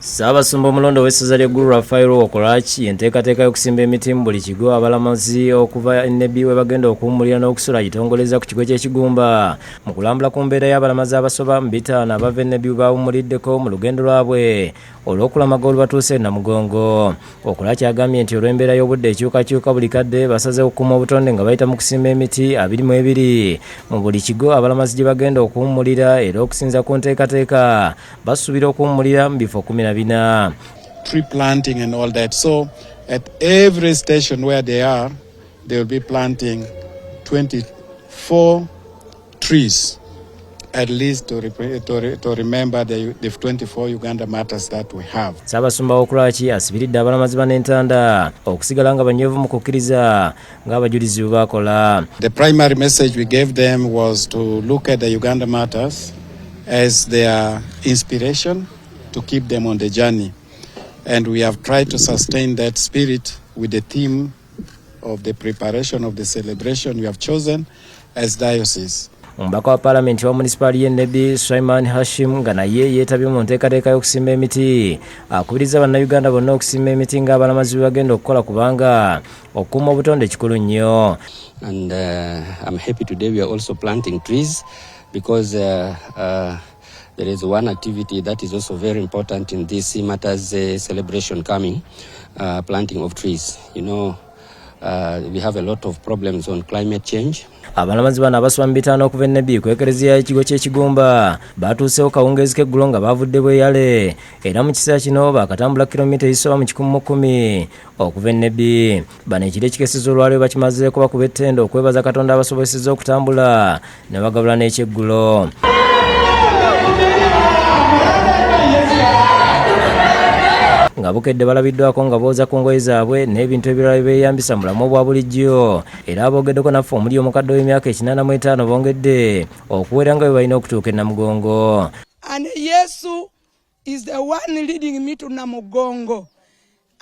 Ssaabasumba omulondo w'essaza ly'eggulu Rafael Okolachi enteekateeka y'okusimba emiti mu buli kigo abalamazi okuva Nebbi we bagenda okuwummulira n'okusula gitongoleza ku kigo ky'Ekigumba mu kulambula ku mbeera y'abalamazi abasoba mu 5 abava Nebbi baawummuliddeko mu lugendo lwabwe olw'okulamaga olubatuuse Namugongo. Okolachi agambye nti olw'embeera y'obudde ekyukakyuka buli kadde basaze okukuuma obutonde nga bayita mu kusimba emiti 22 mu buli kigo abalamazi gye bagenda okuwummulira era okusinza ku nteekateeka basuubira okuwummulira mu bifo 14. Tree planting and all that. So at every station where they are, they will be planting 24 trees, at least to remember the 24 Uganda matters that we have. Ssaabasumba Okolachi asibiridde abalamazi b'Entanda okusigala nga banyeevu mu kukkiriza ng'abajulizi bwe bakola. The primary message we gave them was to look at the Uganda matters as their inspiration to keep them on the journey, and we have tried to sustain that spirit with the theme of the preparation of the celebration we have chosen as diocese. Omubaka wa Paalamenti wa Municipality y'e Nebbi Sulaiman Hashim nga naye yeetabye mu nteekateeka y'okusimba emiti akubiriza bannayuganda bonna okusimba emiti ng'abalamazi bagenda okukola kubanga okukuuma obutonde kikulu nnyo. And I'm happy today we are also planting trees because there is one activity that is also very important in this matters celebration coming, planting of trees. You know, we have a lot of problems on climate change. Abalamazi bano abasoba mu 5 okuva e Nebbi ku ekereziya y'ekigo ky'Ekigumba batuusewo kawungeezi k'eggulo nga bavudde bweyale era mu kiseera kino baakatambula kilomita ezisoba mu 110 okuva e Nebbi. Bano ekiro ekikeseza olwaleero bakimazeeko bakuba ettendo okwebaza Katonda abasobozesezza okutambula ne bagabula n'ekyeggulo. Nga bukedde balabiddwako nga booza ku ngoye zaabwe n'ebintu ebirala beeyambisa mulamu obwa bulijjo era aboogeddeko naffe omuli omukadde w'emyaka 85 bongedde okuwera nga bwe balina okutuuka e Namugongo. And Yesu is the one leading me to Namugongo.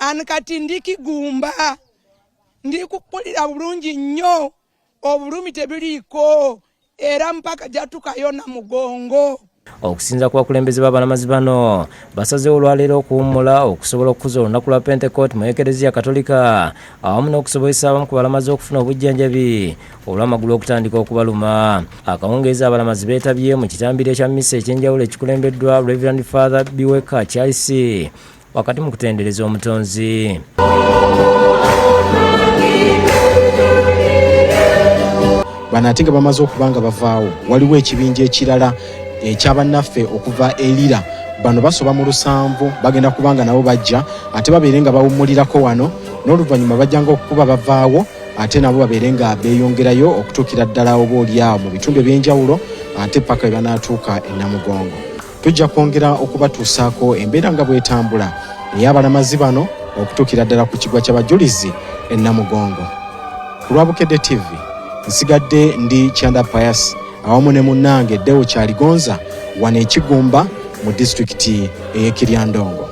And kati ndi Kigumba ndi kukulira bulungi nnyo obulumi tebiriiko era mpaka jatukayo Namugongo. Okusinza ku bakulembeze b'abalamazi bano basazeewo olwaleero okuwummula okusobola okukuza olunaku lwa Pentecost mu Ekereziya Katolika awamu n'okusobozesa abamu ku balamazi okufuna obujjanjabi olw'amagulu okutandika okubaluma. Akawungeezi abalamazi beetabye mu kitambiro ekya mmisa ekyenjawulo ekikulembeddwa Reverend Father Biweka Charles wakati mu kutendereza omutonzi. Bano ate nga bamaze okuba nga bavaawo waliwo ekibinja ekirala ekyabannaffe okuva Elira. Bano basoba mu 7 bagenda kubanga nabo bajja ate babeere nga bawummulirako wano n'oluvannyuma bajjanga okukuba bavaawo ate nabo babeere nga beeyongerayo okutuukira ddala oba oliawo mu bitundu ebyenjawulo ate paka bwe banaatuuka e Namugongo. Tujja kwongera okubatuusaako embeera nga bwetambula ey'abalamazi bano okutuukira ddala ku kigwa ky'abajulizi e Namugongo. Ku lwa Bukedde TV nsigadde ndi Kyanda Pius awamu ne munnange Deo Kyaligonza wano e Kigumba mu disitulikiti ey'e Kiryandongo.